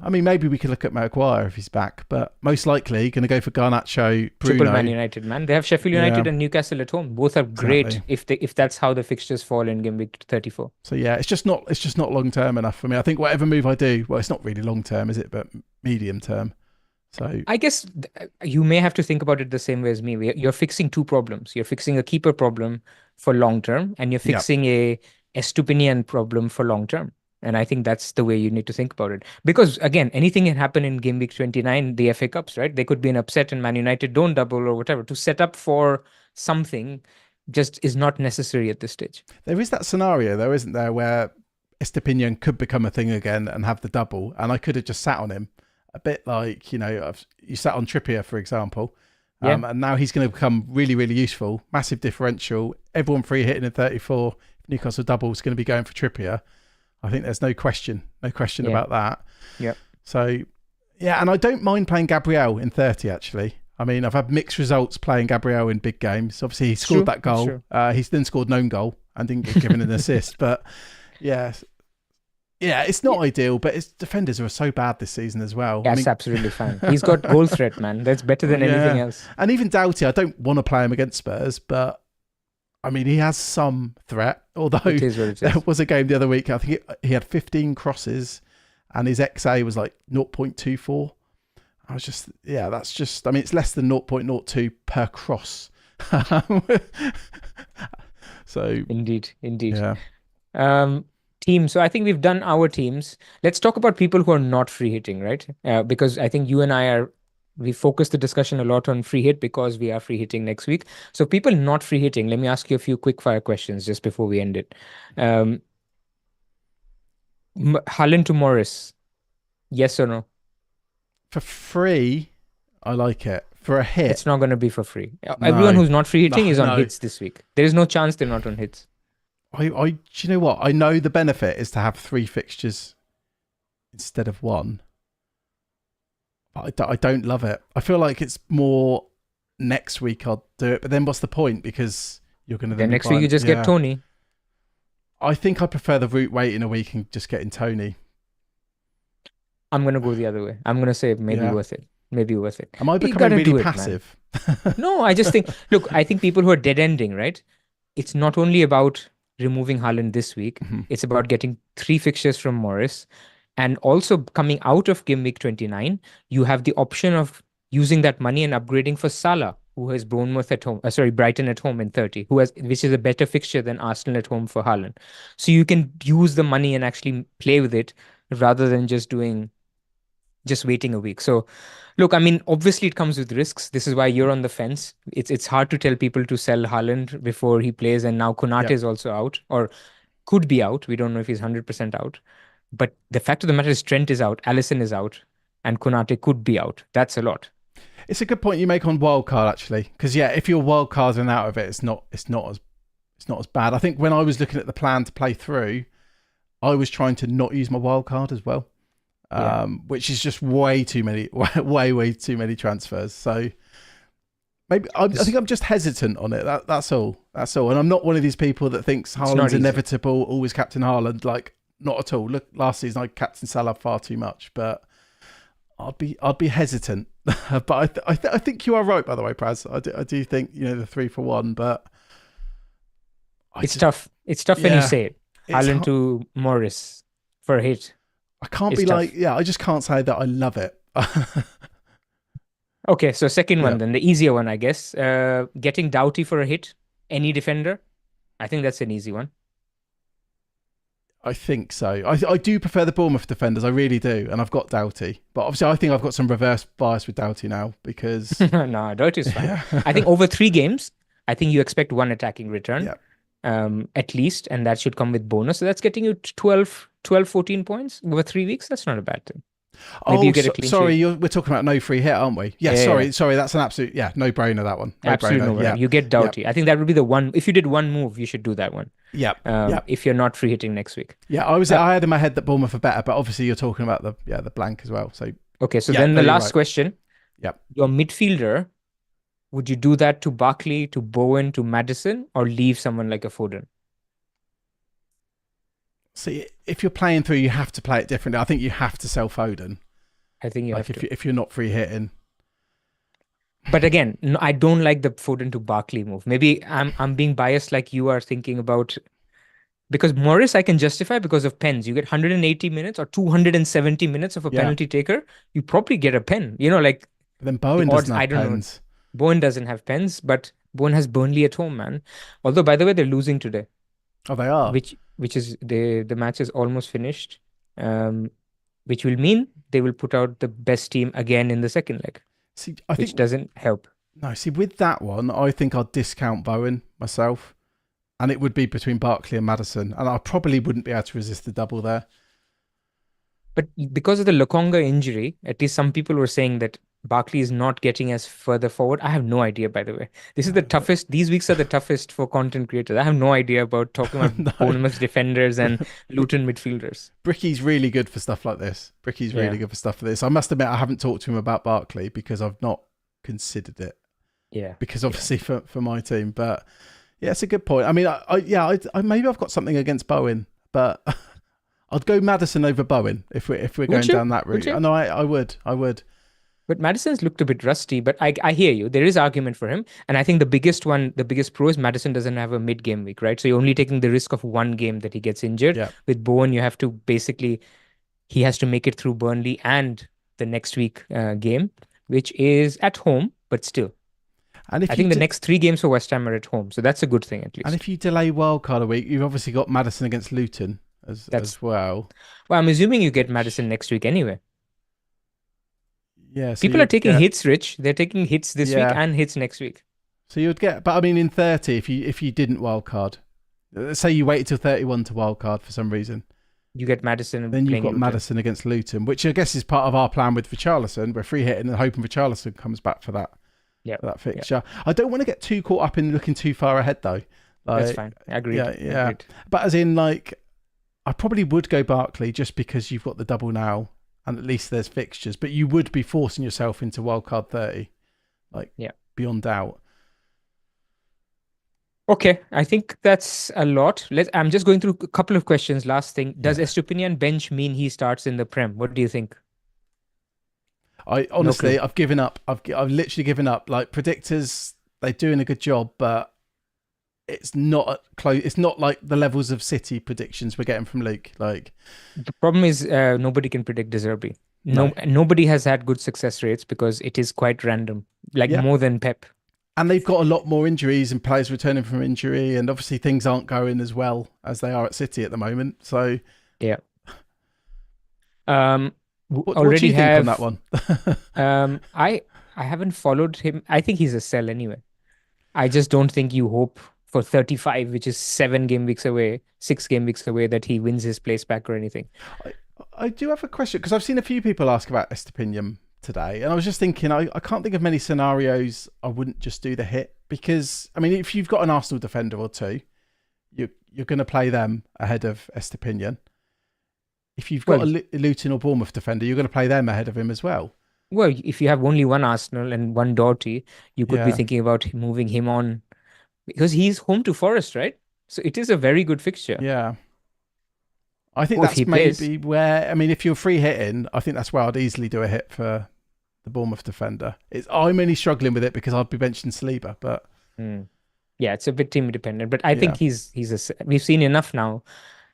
Maybe we could look at Maguire if he's back, but most likely going to go for Garnacho, Bruno. Triple Man United, man. They have Sheffield United and Newcastle at home. Both are great if that's how the fixtures fall in game week 34. So it's just not long term enough for me. I think whatever move I do, well, it's not really long term, is it? But medium term. So I guess you may have to think about it the same way as me. You're fixing 2 problems. You're fixing a keeper problem for long term, and you're fixing a Estupinian problem for long term. And I think that's the way you need to think about it. Because again, anything can happen in game week 29, the FA Cups, right? There could be an upset and Man United don't double or whatever. To set up for something just is not necessary at this stage. There is that scenario though, isn't there, where Estepinian could become a thing again and have the double, and I could have just sat on him. A bit like, you sat on Trippier, for example, and now he's going to become really, really useful. Massive differential. Everyone free hitting in 34. Newcastle double is going to be going for Trippier. I think there's no question about that. Yeah. So, and I don't mind playing Gabriel in 30, actually. I mean, I've had mixed results playing Gabriel in big games. Obviously, he scored that goal. He's then scored no goal and didn't get given an assist. But, it's not ideal, but his defenders are so bad this season as well. That's absolutely fine. He's got goal threat, man. That's better than anything else. And even Doughty, I don't want to play him against Spurs, but I mean, he has some threat. Although it is what it is. There was a game the other week, I think he had 15 crosses and his XA was like 0.24. I was just, that's just, I mean, it's less than 0.02 per cross. So Indeed, indeed. yeah, Um, Team. So I think we've done our teams. Let's talk about people who are not free hitting, right? Because I think you and I are, we focus the discussion a lot on free hit because we are free hitting next week. So people not free hitting, let me ask you a few quick fire questions just before we end it. Um, Haaland to Morris, yes or no? for free, I like it. For a It's hit, not going to be for free. Everyone no, who's not free no, hitting is on no. hits this week. There is no chance they're not on hits. Do you know what? I know the benefit is to have 3 fixtures instead of one, but I don't love it. I feel like it's more next week I'll do it, but then what's the point? Because you're going to then Then be next week you buying. just get Yeah, Tony. I think I prefer the route waiting a week and just getting Tony. I'm going to go the other way. I'm going to say maybe Yeah, worth it. Maybe worth it. am I You becoming gotta really do it, man. passive? No, I just think, look, I think people who are dead ending, right? It's not only about removing Haaland this week, Mhm. it's about getting 3 fixtures from Morris. And also coming out of game week 29, you have the option of using that money and upgrading for Salah, who has Bournemouth at home, sorry, Brighton at home in 30, which is a better fixture than Arsenal at home for Haaland. So you can use the money and actually play with it rather than just waiting a week. So look, I mean, obviously it comes with risks. This is why you're on the fence. It's hard to tell people to sell Haaland before he plays, and now Konate Yep. is also out or could be out. We don't know if he's 100% out. But the fact of the matter is Trent is out, Allison is out, and Konate could be out. That's a lot. It's a good point you make on wildcard actually, because yeah, if you're wildcarding out of it, it's not as bad. I think when I was looking at the plan to play through, I was trying to not use my wildcard as well, Yeah. which is just way too many, way too many transfers. So maybe I think I'm just hesitant on it. That's all. That's all. And I'm not one of these people that thinks It's not Haaland's easy. inevitable. Always captain Haaland. Like not at all. Look, last season I captained Salah far too much, but I'd be hesitant. But I think you are right. By the way, Praz, I do think the 3 for 1, but It's tough. It's tough when you yeah, say it. it's Haaland to Morris for a hit. I can't It's be tough. like I just can't say that I love it. Okay, so second one Yeah, then, the easier one, I guess. Getting Doughty for a hit, any defender. I think that's an easy one. I think so. I do prefer the Bournemouth defenders. I really do, and I've got Doughty, but obviously I think I've got some reverse bias with Doughty now because No, Doughty is fine. yeah, I think over 3 games, I think you expect one attacking return, yeah. at least, and that should come with bonus. So that's getting you 12, 14 points over 3 weeks. That's not a bad thing. Maybe you Oh, get a clean sorry, sheet. we're talking about no free hit, aren't we? Yeah, Yeah, yeah, sorry. That's an absolute no brainer. That one, no absolute brainer. no-brainer. Yeah, You get yeah, Doughty. I think that would be the one. If you did one move, you should do that one. yeah, yeah, If you're not free hitting next week. yeah. Uh, I had in my head that Bournemouth are better, but obviously you're talking about the blank as well. So okay, so yeah, then no, the you're last right. question. Yeah. Your midfielder, would you do that to Barkley, to Bowen, to Madison, or leave someone like a Foden? See, if you're playing through, you have to play it differently. I think you have to sell Foden. I think you Like have to. if you're not free hitting, But again, no, I don't like the Foden to Barkley move. Maybe I'm being biased like you are thinking about because Morris I can justify because of pens. You get 180 minutes or 270 minutes of a yeah. penalty taker, you probably get a pen. Like But then the Bowen odds, doesn't I have don't know. pens. Bowen doesn't have pens, but Bowen has Burnley at home, man. Although by the way, they're losing today, Oh, they are. which is the match is almost finished. Um, which will mean they will put out the best team again in the second leg, See, I which think doesn't help. no. See, with that one, I think I'd discount Bowen myself, and it would be between Barkley and Madison, and I probably wouldn't be able to resist the double there. But because of the Lokonga injury, at least some people were saying that Barkley is not getting as further forward. I have no idea, by the way. This is the toughest. These weeks are the toughest for content creators. I have no idea about talking about No, Bournemouth defenders and Luton midfielders. Bricky's really good for stuff like this. Bricky's Yeah, really good for stuff like this. I must admit, I haven't talked to him about Barkley because I've not considered it. yeah, Because yeah. obviously for my team, but yeah, it's a good point. I mean, I maybe I've got something against Bowen, but I'd go Madison over Bowen if we're going Would you? down that Would route. you? No, I would. But Madison's looked a bit rusty, but I hear you. There is argument for him. And I think the biggest pro is Madison doesn't have a mid-game week, right? So you're only taking the risk of one game that he gets injured. Yeah. With Bowen, you have to basically, he has to make it through Burnley and the next week game, which is at home, but still. And if I you think the next 3 games for West Ham are at home, so that's a good thing at and least. if you delay wildcard a week, you've obviously got Maddison against Luton That's as well. well, I'm assuming you get Which, Maddison next week anyway. yeah, so People are you'd taking get hits, Rich. They're taking hits this week yeah, and hits next week. so you'd get. But I mean, in 30, if you didn't wildcard, say you waited till 31 to wildcard for some reason, You get Maddison then you've playing got Luton. Maddison against Luton, which I guess is part of our plan with Richarlison. We're free hitting and hoping Richarlison comes back for that. Yeah, That fixture. I don't want to get too caught up in looking too far ahead though. that's fine. Agreed. Yeah. Agreed. But as in, like, I probably would go Barkley just because you've got the double now, and at least there's fixtures. But you would be forcing yourself into wildcard 30, like, beyond doubt. Okay, I think that's a lot. I'm just going through a couple of questions. Last thing, does Estupinian bench mean he starts in the Prem? What do you think? I honestly, I've given up. I've literally given up. Like, predictors, they're doing a good job, but it's not close. It's not like the levels of City predictions we're getting from Luke. Like, The problem is nobody can predict De Zerbi. Nobody has had good success rates because it is quite random, like more than Pep. And they've got a lot more injuries and players returning from injury, and obviously things aren't going as well as they are at City at the moment. So, yeah. What do you think on that one? I haven't followed him. I think he's a sell anyway. I just don't think you hope for 35, which is 7 game weeks away, 6 game weeks away, that he wins his place back or anything. I do have a question because I've seen a few people ask about Estepinian today, and I was just thinking, I can't think of many scenarios I wouldn't just do the hit, because I mean, if you've got an Arsenal defender or two, you're going to play them ahead of Estepinian. If you've got a Luton or Bournemouth defender, you're going to play them ahead of him as well. Well, if you have only one Arsenal and one Doughty, you could be thinking about moving him on, because he's home to Forest, right? So it is a very good fixture. Yeah. I think that's maybe where, I mean, if you're free hitting, I think that's where I'd easily do a hit for the Bournemouth defender. I'm only struggling with it because I'd be benching Saliba, but yeah, it's a bit team dependent. But I think we've seen enough now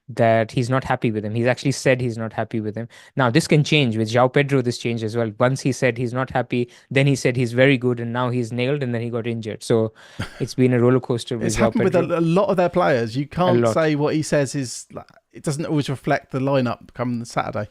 that he's not happy with him. He's actually said he's not happy with him. Now, this can change. With João Pedro, this changed as well. Once he said he's not happy, then he said he's very good, and now he's nailed, and then he got injured. So it's been a roller coaster with João Pedro. It's happened with a lot of their players. You can't say what he says is... It doesn't always reflect the lineup come Saturday.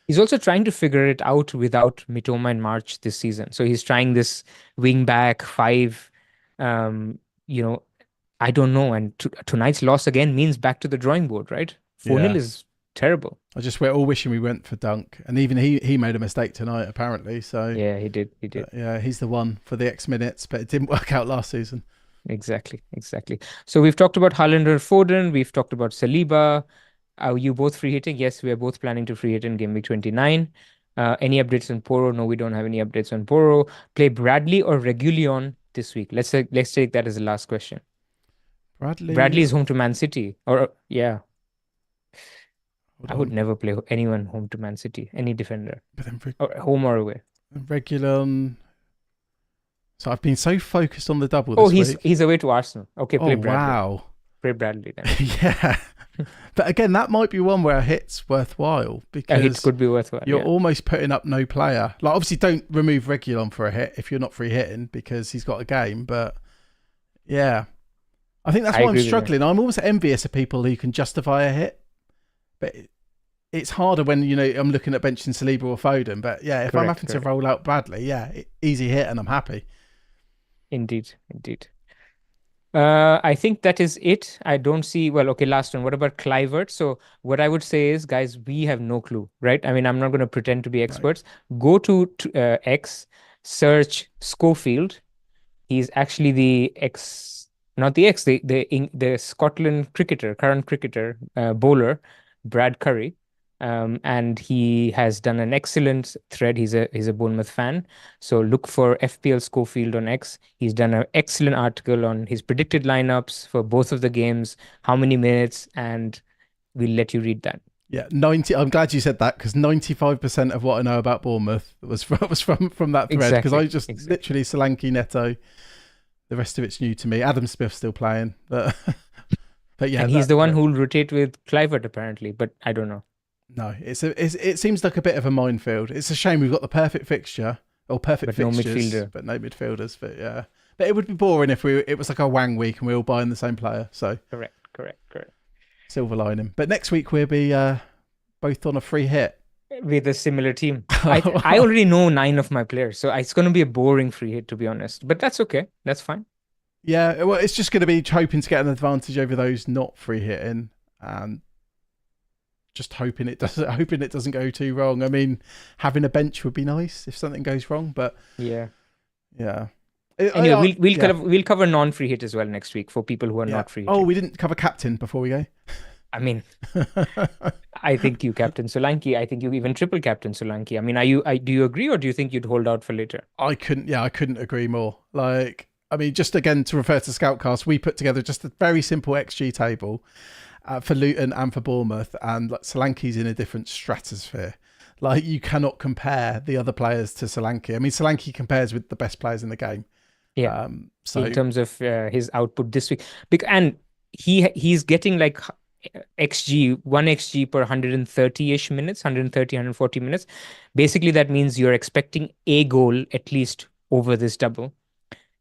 He's also trying to figure it out without Mitoma and March this season. So he's trying this wing back 5, I don't know. And tonight's loss again means back to the drawing board, right? 4-0 is terrible. We're all wishing we went for Dunk. And even he made a mistake tonight, apparently. So yeah, he did. Yeah, he's the one for the X minutes, but it didn't work out last season. Exactly. So we've talked about Haaland or Foden. We've talked about Saliba. Are you both free hitting? Yes, we are both planning to free hit in game week 29. Any updates on Porro? No, we don't have any updates on Porro. Play Bradley or Reguilon this week? Let's take that as the last question. Bradley is home to Man City. I would never play anyone home to Man City, any defender. But then home or away. Reguilon. So I've been so focused on the double this week. He's away to Arsenal. Okay, play Bradley. Wow. Play Bradley then. Yeah. But again, that might be one where a hit's worthwhile, because a hit could be worthwhile. You're almost putting up no player. Like, obviously, don't remove Reguilon for a hit if you're not free hitting, because he's got a game. But yeah, I think that's why I'm struggling. I'm almost envious of people who can justify a hit, but it's harder when I'm looking at benching Saliba or Foden. But yeah, if I'm having to roll out Bradley, easy hit and I'm happy. Indeed. I think that is it. I don't see... Well, okay, last one. What about Kluivert? So what I would say is, guys, we have no clue, right? I mean, I'm not going to pretend to be experts. Right. Go to X, search Schofield. He's actually the Scotland cricketer, current cricketer, bowler, Brad Curry. And he has done an excellent thread. He's a Bournemouth fan. So look for FPL Schofield on X. He's done an excellent article on his predicted lineups for both of the games, how many minutes, and we'll let you read that. Yeah, 90. I'm glad you said that, because 95% of what I know about Bournemouth was from that thread, because I just literally Solanke, Neto. The rest of it's new to me. Adam Smith's still playing, but yeah. And he's the one who'll rotate with Kluivert apparently, but I don't know. No, it seems like a bit of a minefield. It's a shame we've got the perfect fixture or perfect fixtures, no midfielder. but no midfielders. But yeah, But it would be boring if it was like a Wang week and we all buying the same player. So Correct. silver lining. But next week we'll be both on a free hit. With a similar team. I already know 9 of my players, so it's going to be a boring free hit, to be honest. But that's okay. That's fine. Yeah, well, it's just going to be hoping to get an advantage over those not free hitting, and just hoping it doesn't go too wrong. I mean, having a bench would be nice if something goes wrong, but yeah. Anyway, we'll cover non-free hit as well next week for people who are not free. Oh, we didn't cover captain before we go. I mean, I think you captain Solanke. I think you even triple captain Solanke. I mean, do you agree, or do you think you'd hold out for later? I couldn't agree more. Like, I mean, just again to refer to Scoutcast, we put together just a very simple XG table for Luton and for Bournemouth, and like Solanke's in a different stratosphere. Like, you cannot compare the other players to Solanke. I mean, Solanke compares with the best players in the game. Yeah. So in terms of his output this week, and he's getting like one XG per 130-ish minutes, 130, 140 minutes. Basically, that means you're expecting a goal at least over this double.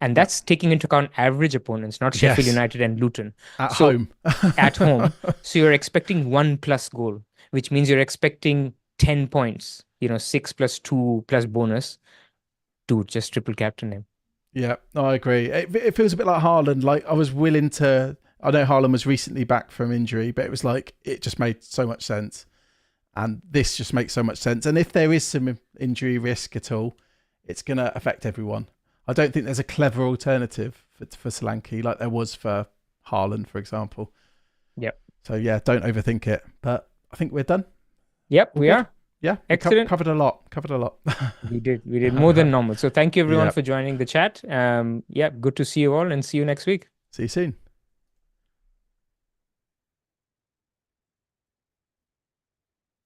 And that's taking into account average opponents, not Sheffield United and Luton. At home. At home. So you're expecting 1+ goal, which means you're expecting 10 points, 6 plus 2 plus bonus. Dude, just triple captain him. Yeah, I agree. It feels a bit like Haaland. Like, I was willing to... I know Haaland was recently back from injury, but it was like, it just made so much sense. And this just makes so much sense. And if there is some injury risk at all, it's going to affect everyone. I don't think there's a clever alternative for Solanke like there was for Haaland, for example. Yep. So, yeah, don't overthink it. But I think we're done. Yep, we are. Yeah, excellent. Covered a lot. We did more than normal. So thank you everyone for joining the chat. Good to see you all, and see you next week. See you soon.